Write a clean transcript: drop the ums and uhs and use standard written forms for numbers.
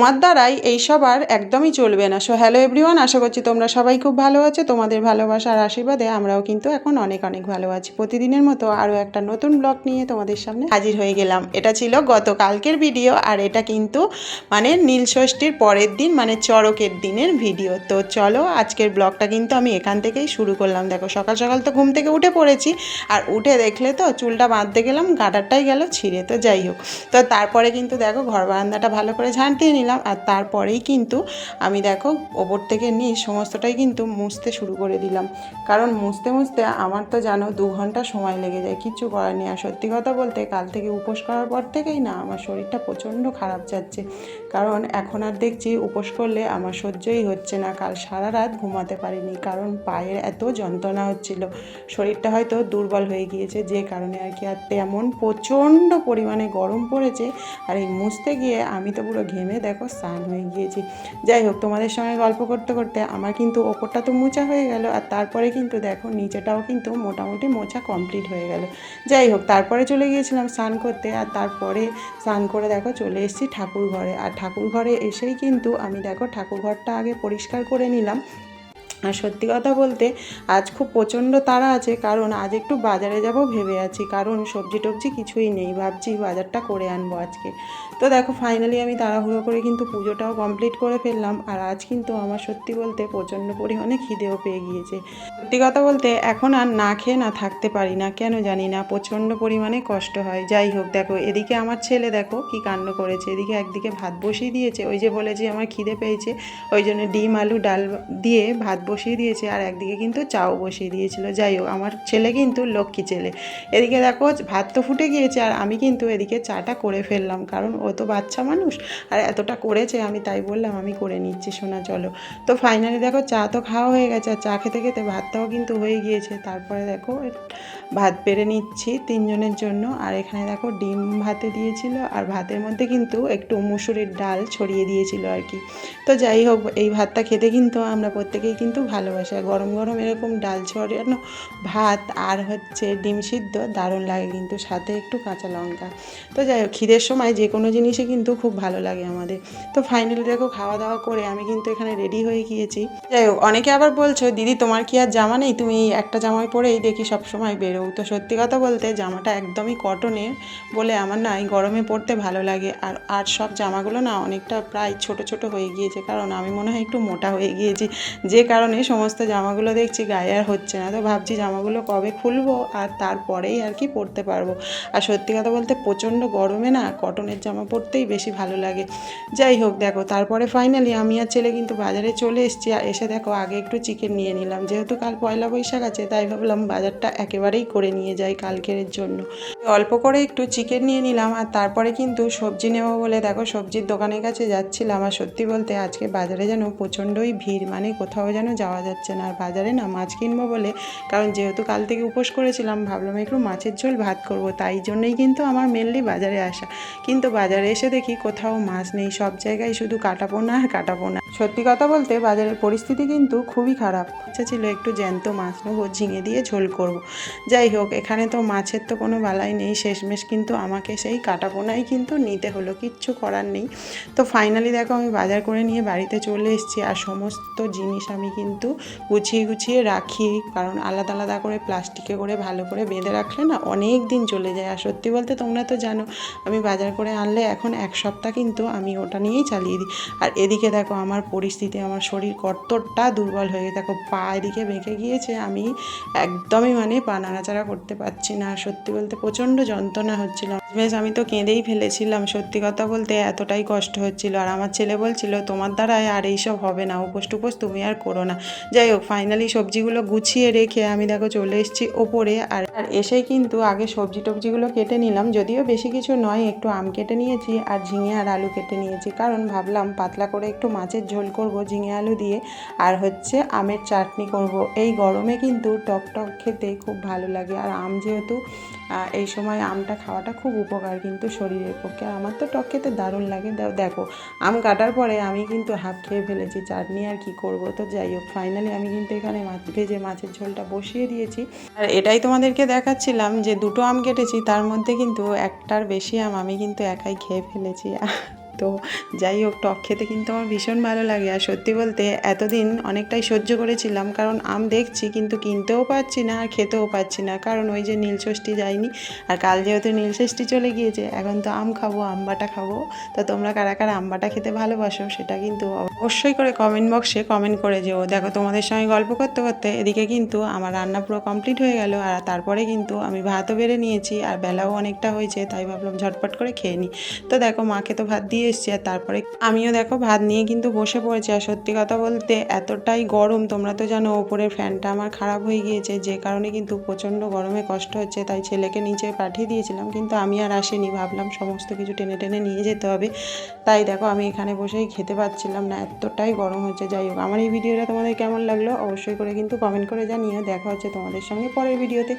তোমার দ্বারাই এইসব আর একদমই চলবে না। সো হ্যালো এভরিওয়ান, আশা করছি তোমরা সবাই খুব ভালো আছো। তোমাদের ভালোবাসা আর আশীর্বাদে আমরাও কিন্তু এখন অনেক অনেক ভালো আছি। প্রতিদিনের মতো আরও একটা নতুন ব্লগ নিয়ে তোমাদের সামনে হাজির হয়ে গেলাম। এটা ছিল গতকালকের ভিডিও, আর এটা কিন্তু মানে নীলষষ্ঠীর পরের দিন, মানে চড়কের দিনের ভিডিও। তো চলো আজকের ব্লগটা কিন্তু আমি এখান থেকেই শুরু করলাম। দেখো সকাল সকাল তো ঘুম থেকে উঠে পড়েছি, আর উঠে দেখলে তো চুলটা বাঁধতে গেলাম, গাডারটাই গেল ছিঁড়ে। তো যাই হোক, তো তারপরে কিন্তু দেখো ঘর বারান্দাটা ভালো করে ঝাঁট দিয়ে নিলাম, আর তারপরেই কিন্তু আমি দেখো ওপর থেকে নিচ সমস্তটাই কিন্তু মুছতে শুরু করে দিলাম। কারণ মুছতে মুছতে আমার তো জানো 2 ঘন্টা সময় লেগে যায়, কিচ্ছু করার নেই। আর সত্যি কথা বলতে কাল থেকে উপোস করার পর থেকেই না আমার শরীরটা প্রচণ্ড খারাপ যাচ্ছে। কারণ এখন আর দেখছি উপোস করলে আমার সহ্যই হচ্ছে না। কাল সারা রাত ঘুমাতে পারিনি, কারণ পায়ের এত যন্ত্রণা হচ্ছিল। শরীরটা হয়তো দুর্বল হয়ে গিয়েছে, যে কারণে আর কি। আর তেমন প্রচণ্ড পরিমাণে গরম পড়েছে, আর এই মুছতে গিয়ে আমি তো পুরো ঘেমে দেখো স্নান হয়ে গিয়েছি। যাই হোক, তোমাদের সঙ্গে গল্প করতে করতে আমার কিন্তু ওপরটা তো মোছা হয়ে গেল, আর তারপরে কিন্তু দেখো নিচেটাও কিন্তু মোটামুটি মোছা কমপ্লিট হয়ে গেল। যাই হোক, তারপরে চলে গিয়েছিলাম স্নান করতে, আর তারপরে স্নান করে দেখো চলে এসেছি ঠাকুর ঘরে। আর ঠাকুর ঘরে এসেই কিন্তু আমি দেখো ঠাকুর ঘরটা আগে পরিষ্কার করে নিলাম। আর সত্যি কথা বলতে আজ খুব প্রচণ্ড তাড়া আছে, কারণ আজ একটু বাজারে যাব ভেবে আছি। কারণ সবজি টবজি কিছুই নেই, ভাবছি বাজারটা করে আনবো আজকে। তো দেখো ফাইনালি আমি তাড়াহুড়ো করে কিন্তু পুজোটাও কমপ্লিট করে ফেললাম। আর আজ কিন্তু আমার সত্যি বলতে প্রচণ্ড পরিমাণে খিদেও পেয়ে গিয়েছে। সত্যি কথা বলতে এখন আর না খেয়ে না থাকতে পারি না, কেন জানি না, প্রচণ্ড পরিমাণে কষ্ট হয়। যাই হোক, দেখো এদিকে আমার ছেলে দেখো কি কাণ্ড করেছে। এদিকে একদিকে ভাত বসিয়ে দিয়েছে, ওই যে বলেছি আমার খিদে পেয়েছে, ওই জন্য ডিম আলু ডাল দিয়ে ভাত বসিয়ে দিয়েছে, আর একদিকে কিন্তু চাও বসিয়ে দিয়েছিল। যাই হোক, আমার ছেলে কিন্তু লক্ষ্মী ছেলে। এদিকে দেখো ভাত তো ফুটে গিয়েছে, আর আমি কিন্তু এদিকে চাটা করে ফেললাম, কারণ ও তো বাচ্চা মানুষ, আর এতটা করেছে আমি তাই বললাম আমি করে নিচ্ছি সোনা চলো। তো ফাইনালি দেখো চা তো খাওয়া হয়ে গেছে, আর চা খেতে খেতে ভাতটাও কিন্তু হয়ে গিয়েছে। তারপরে দেখো ভাত বেড়ে নিচ্ছি 3 জনের জন্য। আর এখানে দেখো ডিম ভাতে দিয়েছিল, আর ভাতের মধ্যে কিন্তু একটু মুসুরির ডাল ছড়িয়ে দিয়েছিল আর কি। তো যাই হোক, এই ভাতটা খেতে কিন্তু আমরা প্রত্যেকেই কিন্তু ভালোবাসি। গরম গরম এরকম ডাল ছড়ানো ভাত আর হচ্ছে ডিম সিদ্ধ দারুণ লাগে কিন্তু, সাথে একটু কাঁচা লঙ্কা। তো যাই হোক, খিদের সময় যে কোনো জিনিসই কিন্তু খুব ভালো লাগে আমাদের। তো ফাইনালি দেখো খাওয়া দাওয়া করে আমি কিন্তু এখানে রেডি হয়ে গিয়েছি। যাই হোক, অনেকে আবার বলছো দিদি তোমার কি আর জামা নেই, তুমি একটা জামাই পরেই দেখি সবসময় বেরো। তো সত্যি কথা বলতে জামাটা একদমই কটনের বলে আমার না এই গরমে পরতে ভালো লাগে। আর সব জামাগুলো না অনেকটা প্রায় ছোট ছোট হয়ে গিয়েছে, কারণ আমি মনে হয় একটু মোটা হয়ে গিয়েছি, যে কারণে সমস্ত জামাগুলো দেখছি গায়ে আর হচ্ছে না। তো ভাবছি জামাগুলো কবে খুলবো, আর তারপরেই আর কি পরতে পারবো। আর সত্যি কথা বলতে প্রচণ্ড গরমে না কটনের জামা পরতেই বেশি ভালো লাগে। যাই হোক, দেখো তারপরে ফাইনালি আমি আর ছেলে কিন্তু বাজারে চলে এসেছি। আর এসে দেখো আগে একটু চিকেন নিয়ে নিলাম, যেহেতু কাল পয়লা বৈশাখ আছে, তাই ভাবলাম বাজারটা একেবারেই করে নিয়ে যাই কালকের জন্য। অল্প করে একটু চিকেন নিয়ে নিলাম, আর তারপরে কিন্তু সবজি নেবো বলে দেখো সবজির দোকানের কাছে যাচ্ছিলাম। আর সত্যি বলতে আজকে বাজারে যেন প্রচণ্ডই ভিড়, মানে কোথাও যেন যাওয়া যাচ্ছে না। আর বাজারে না মাছ কিনবো বলে, কারণ যেহেতু কাল থেকে উপোস করেছিলাম, ভাবলাম একটু মাছের ঝোল ভাত করব, তাই জন্যই কিন্তু আমার মেনলি বাজারে আসা। কিন্তু বাজারে এসে দেখি কোথাও মাছ নেই, সব জায়গায় শুধু কাটাপোনা আর কাটাপোনা। সত্যি কথা বলতে বাজারের পরিস্থিতি কিন্তু খুবই খারাপ। ইচ্ছা ছিল একটু জ্যান্ত মাছ নেবো, ঝিঙে দিয়ে ঝোল করব। যাই হোক, এখানে তো মাছের তো কোনো বালাই নেই, শেষমেশ কিন্তু আমাকে সেই কাটাপোনাই কিন্তু নিতে হলো, কিচ্ছু করার নেই। তো ফাইনালি দেখো আমি বাজার করে নিয়ে বাড়িতে চলে এসেছি। আর সমস্ত জিনিস আমি কিন্তু গুছিয়ে গুছিয়ে রাখি, কারণ আলাদা আলাদা করে প্লাস্টিকে করে ভালো করে বেঁধে রাখলে না অনেক দিন চলে যায়। আর সত্যি বলতে তোমরা তো জানো আমি বাজার করে আনলে এখন 1 সপ্তাহ কিন্তু আমি ওটা নিয়েই চালিয়ে দিই। আর এদিকে দেখো আমার পরিস্থিতি, আমার শরীর কতটা দুর্বল হয়ে দেখো পা এদিকে বেঁকে গিয়েছে, আমি একদমই মানে পা নাড়াচাড়া করতে পারছি না। সত্যি বলতে প্রচণ্ড যন্ত্রণা হচ্ছিল, বেশ আমি তো কেঁদেই ফেলেছিলাম। সত্যি কথা বলতে এতটাই কষ্ট হচ্ছিল। আর আমার ছেলে বলছিল তোমার দ্বারায় আর এইসব হবে না, উপোস টুপোস তুমি আর করো না। যাই হোক, ফাইনালি সবজিগুলো গুছিয়ে রেখে আমি দেখো চলে এসেছি ওপরে। আর এসেই কিন্তু আগে সবজি টবজিগুলো কেটে নিলাম, যদিও বেশি কিছু নয়, একটু আম কেটে নিয়েছি আর ঝিঙে আর আলু কেটে নিয়েছি, কারণ ভাবলাম পাতলা করে একটু মাছের ঝোল করব ঝিঙে আলু দিয়ে, আর হচ্ছে আমের চাটনি করব। এই গরমে কিন্তু টক টক খেতে খুব ভালো লাগে। আর আম যেহেতু এই সময় আমটা খাওয়াটা খুব উপকার কিন্তু শরীরের পক্ষে, আমার তো টক খেতে দারুণ লাগে। দেখো আম কাটার পরে আমি কিন্তু হাফ খেয়ে ফেলেছি, চাটনি আর কি করব। তো যাই হোক, ফাইনালি আমি কিন্তু এখানে ভেজে মাছের ঝোলটা বসিয়ে দিয়েছি। আর এটাই তোমাদেরকে দেখাচ্ছিলাম যে 2টো আম কেটেছি, তার মধ্যে কিন্তু একটার বেশি আম আমি কিন্তু একাই খেয়ে ফেলেছি। তো যাই হোক, টক খেতে কিন্তু আমার ভীষণ ভালো লাগে। আর সত্যি বলতে এতদিন অনেকটাই সহ্য করেছিলাম, কারণ আম দেখছি কিন্তু কিনতেও পাচ্ছি না আর খেতেও পাচ্ছি না, কারণ ওই যে নীলষষ্ঠী যায়নি। আর কাল যেহেতু নীলষষ্ঠী চলে গিয়েছে, এখন তো আম খাবো, আম বাটা খাবো। তো তোমরা কারা কারা আম বাটা খেতে ভালোবাসো সেটা কিন্তু অবশ্যই করে কমেন্ট বক্সে কমেন্ট করে যেও। দেখো, তোমাদের সঙ্গে গল্প করতে করতে এদিকে কিন্তু আমার রান্না পুরো কমপ্লিট হয়ে গেল। আর তারপরে কিন্তু আমি ভাতও বেড়ে নিয়েছি, আর বেলাও অনেকটা হয়েছে, তাই ভাবলাম ঝটপট করে খেয়ে নিই। তো দেখো, মাকে তো ভাত দিয়ে এসছি, আর তারপরে আমিও দেখো ভাত নিয়ে কিন্তু বসে পড়েছি। আর সত্যি কথা বলতে এতটাই গরম, তোমরা তো জানো ওপরের ফ্যানটা আমার খারাপ হয়ে গিয়েছে, যে কারণে কিন্তু প্রচণ্ড গরমে কষ্ট হচ্ছে। তাই ছেলেকে নিচে পাঠিয়ে দিয়েছিলাম, কিন্তু আমি আর আসিনি, ভাবলাম সমস্ত কিছু টেনে টেনে নিয়ে যেতে হবে। তাই দেখো, আমি এখানে বসেই খেতে পাচ্ছিলাম না, এতটাই গরম হচ্ছে। যাই হোক, আমার এই ভিডিওটা তোমাদের কেমন লাগলো অবশ্যই করে কিন্তু কমেন্ট করে জানিও। দেখা হচ্ছে তোমাদের সঙ্গে পরের ভিডিওতে।